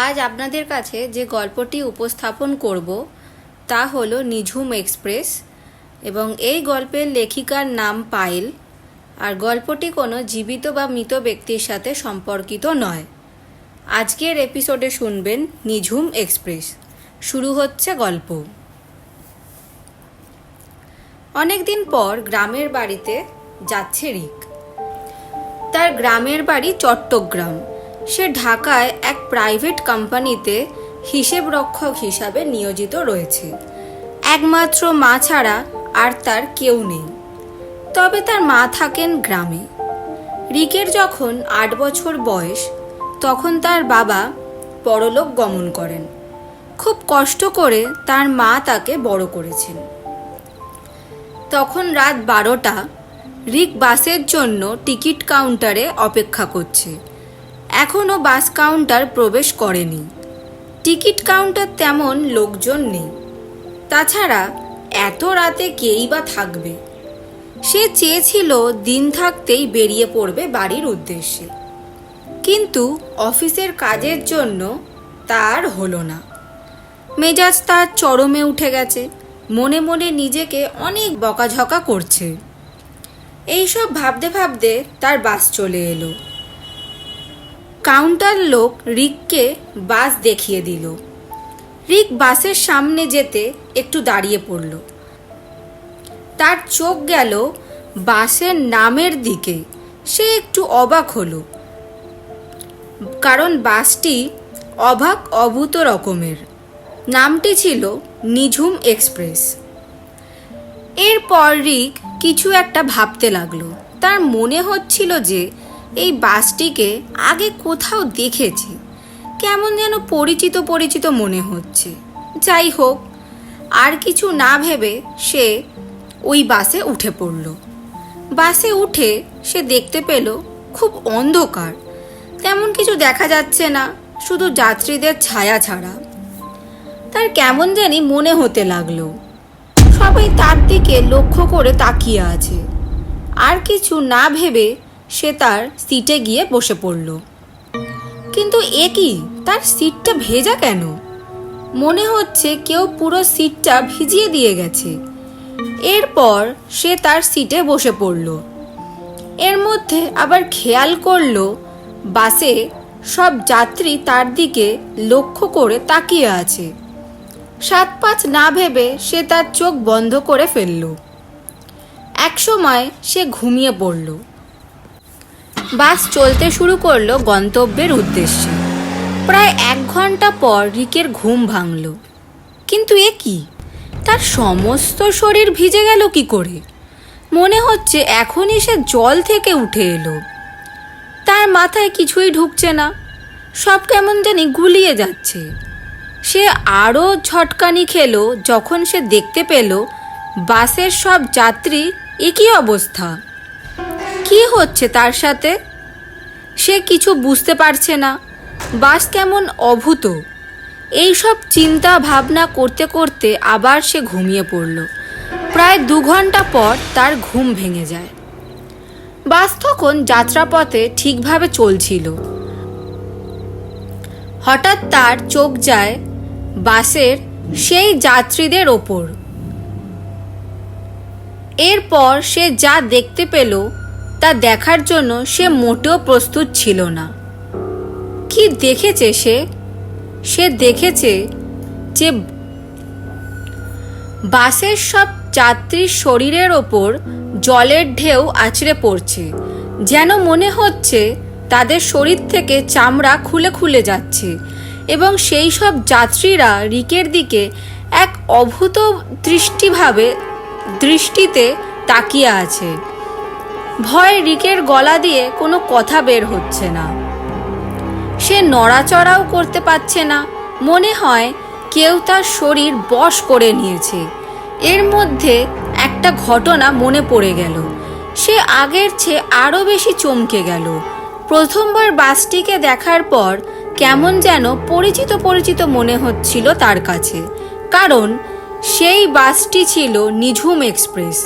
আজ আপনাদের কাছে যে গল্পটি উপস্থাপন করব তা হলো নিঝুম এক্সপ্রেস এবং এই গল্পের লেখিকার নাম পায়েল। আর গল্পটি কোনো জীবিত বা মৃত ব্যক্তির সাথে সম্পর্কিত নয়। আজকের এপিসোডে শুনবেন নিঝুম এক্সপ্রেস। শুরু হচ্ছে গল্প। অনেকদিন পর গ্রামের বাড়িতে যাচ্ছে রিক। তার গ্রামের বাড়ি চট্টগ্রাম। সে ঢাকায় এক প্রাইভেট কোম্পানিতে হিসেব রক্ষক হিসাবে নিয়োজিত রয়েছে। একমাত্র মা ছাড়া আর তার কেউ নেই। তবে তার মা থাকেন গ্রামে। রিকের যখন ৮ বছর বয়স তখন তার বাবা পরলোক গমন করেন। খুব কষ্ট করে তার মা তাকে বড় করেছেন। তখন রাত ১২টা। রিক বাসের জন্য টিকিট কাউন্টারে অপেক্ষা করছে। এখনও বাস কাউন্টার প্রবেশ করেনি। টিকিট কাউন্টার তেমন লোকজন নেই। তাছাড়া এত রাতে কেই বা থাকবে। সে চেয়েছিল দিন থাকতেই বেরিয়ে পড়বে বাড়ির উদ্দেশ্যে, কিন্তু অফিসের কাজের জন্য তার হলো না। মেজাজ তার চরমে উঠে গেছে। মনে মনে নিজেকে অনেক বকাঝকা করছে। এইসব ভাবতে ভাবতে তার বাস চলে এলো। কাউন্টার লোক রিককে বাস দেখিয়ে দিল। রিক বাসের সামনে যেতে একটু দাঁড়িয়ে পড়ল। তার চোখ গেল বাসের নামের দিকে। সে একটু অবাক হলো, কারণ বাসটি অবাক অভূত রকমের। নামটি ছিল নিঝুম এক্সপ্রেস। এরপর রিক কিছু একটা ভাবতে লাগলো। তার মনে হচ্ছিল যে এই বাসটিকে আগে কোথাও দেখেছে, কেমন যেন পরিচিত পরিচিত মনে হচ্ছে। যাই হোক, আর কিছু না ভেবে সে ওই বাসে উঠে পড়ল। বাসে উঠে সে দেখতে পেল খুব অন্ধকার। তেমন কিছু দেখা যাচ্ছে না, শুধু যাত্রীদের ছায়া ছাড়া। তার কেমন জানি মনে হতে লাগলো সবাই তার দিকে লক্ষ্য করে তাকিয়ে আছে। আর কিছু না ভেবে সে তার সিটে গিয়ে বসে পড়ল। কিন্তু এ কি, তার সিটটা ভেজা কেন? মনে হচ্ছে কেউ পুরো সিটটা ভিজিয়ে দিয়ে গেছে। এরপর সে তার সিটে বসে পড়ল। এর মধ্যে আবার খেয়াল করলো বাসে সব যাত্রী তার দিকে লক্ষ্য করে তাকিয়ে আছে। ৭-৫ না ভেবে সে তার চোখ বন্ধ করে ফেলল। একসময় সে ঘুমিয়ে পড়ল। বাস চলতে শুরু করলো গন্তব্যের উদ্দেশ্যে। প্রায় ১ ঘন্টা পর রিকের ঘুম ভাঙল। কিন্তু এ কি, তার সমস্ত শরীর ভিজে গেল কি করে? মনে হচ্ছে এখনই সে জল থেকে উঠে এলো। তার মাথায় কিছুই ঢুকছে না, সব কেমন জানি গুলিয়ে যাচ্ছে। সে আরও ঝটকানি খেলো যখন সে দেখতে পেল বাসের সব যাত্রী একই অবস্থা। কি হচ্ছে তার সাথে? সে কিছু বুঝতে পারছে না। বাস কেমন অভূত। এইসব চিন্তা ভাবনা করতে করতে আবার সে ঘুমিয়ে পড়ল। প্রায় ২ ঘন্টা পর তার ঘুম ভেঙে যায়। বাস তখন যাত্রাপথে ঠিকভাবে চলছিল। হঠাৎ তার চোখ যায় বাসের সেই যাত্রীদের ওপর। এরপর সে যা দেখতে পেল তা দেখার জন্য সে মোটেও প্রস্তুত ছিল না। কি দেখেছে সে? সে দেখেছে যে বাসের সব যাত্রীর শরীরের ওপর জলের ঢেউ আছড়ে পড়ছে। যেন মনে হচ্ছে তাদের শরীর থেকে চামড়া খুলে খুলে যাচ্ছে এবং সেই সব যাত্রীরা রিকের দিকে এক অভূত দৃষ্টিতে তাকিয়ে আছে। ভয় রিকের গলা দিয়ে কোনো কথা বের হচ্ছে না। সে নড়াচড়াও করতে পারছে না। মনে হয় কেউ তার শরীর বশ করে নিয়েছে। এর মধ্যে একটা ঘটনা মনে পড়ে গেল। সে আগের চেয়ে আরও বেশি চমকে গেল। প্রথমবার বাসটিকে দেখার পর কেমন যেন পরিচিত পরিচিত মনে হচ্ছিল তার কাছে, কারণ সেই বাসটি ছিল নিঝুম এক্সপ্রেস,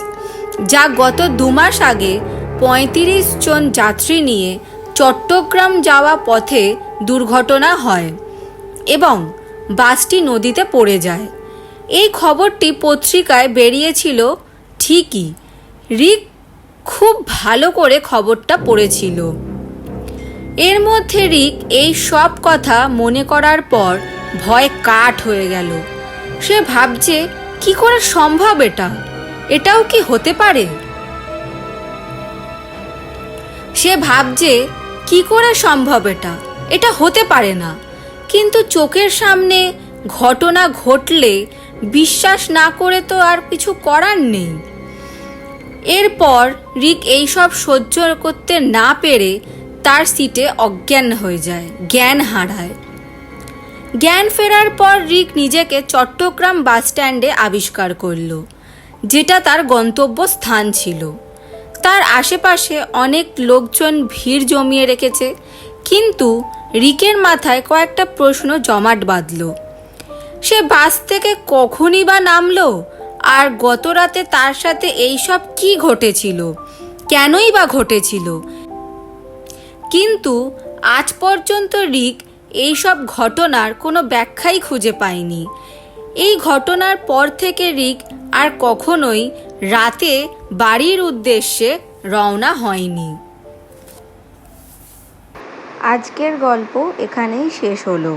যা গত ২ মাস আগে ৩৫ জন যাত্রী নিয়ে চট্টগ্রাম যাওয়া পথে দুর্ঘটনা হয়। এবং বাসটি নদীতে পড়ে যায়। এই খবরটি পত্রিকায় বেরিয়েছিল ঠিকই, রিক খুব ভালো করে খবরটা পড়েছিল। এর মধ্যে রিক এই সব কথা মনে করার পর ভয় কাঠ হয়ে গেল। সে ভাবছে কি করে সম্ভব এটাও কি হতে পারে? সে ভাবছে কি করে সম্ভব এটা হতে পারে না। কিন্তু চোখের সামনে ঘটনা ঘটলে বিশ্বাস না করে তো আর কিছু করার নেই। এরপর রিক এইসব সহ্য করতে না পেরে তার সিটে অজ্ঞান হয়ে যায়, জ্ঞান হারায়। জ্ঞান ফেরার পর রিক নিজেকে চট্টগ্রাম বাস স্ট্যান্ডে আবিষ্কার করল, যেটা তার গন্তব্য স্থান ছিল। তার আশেপাশে অনেক লোকজন ভিড় জমিয়ে রেখেছে, কিন্তু রিকের মাথায় কয়েকটা প্রশ্ন জমাট বাঁধল। সে বাস থেকে কখনই বা নামলো, আর গত রাতে তার সাথে এইসব কি ঘটেছিল, কেনই বা ঘটেছিল? কিন্তু আজ পর্যন্ত রিক এইসব ঘটনার কোনো ব্যাখ্যাই খুঁজে পায়নি। এই ঘটনার পর থেকে রিক আর কখনোই রাতে বাড়ির উদ্দেশ্যে রওনা হয়নি। আজকের গল্প এখানেই শেষ হলো।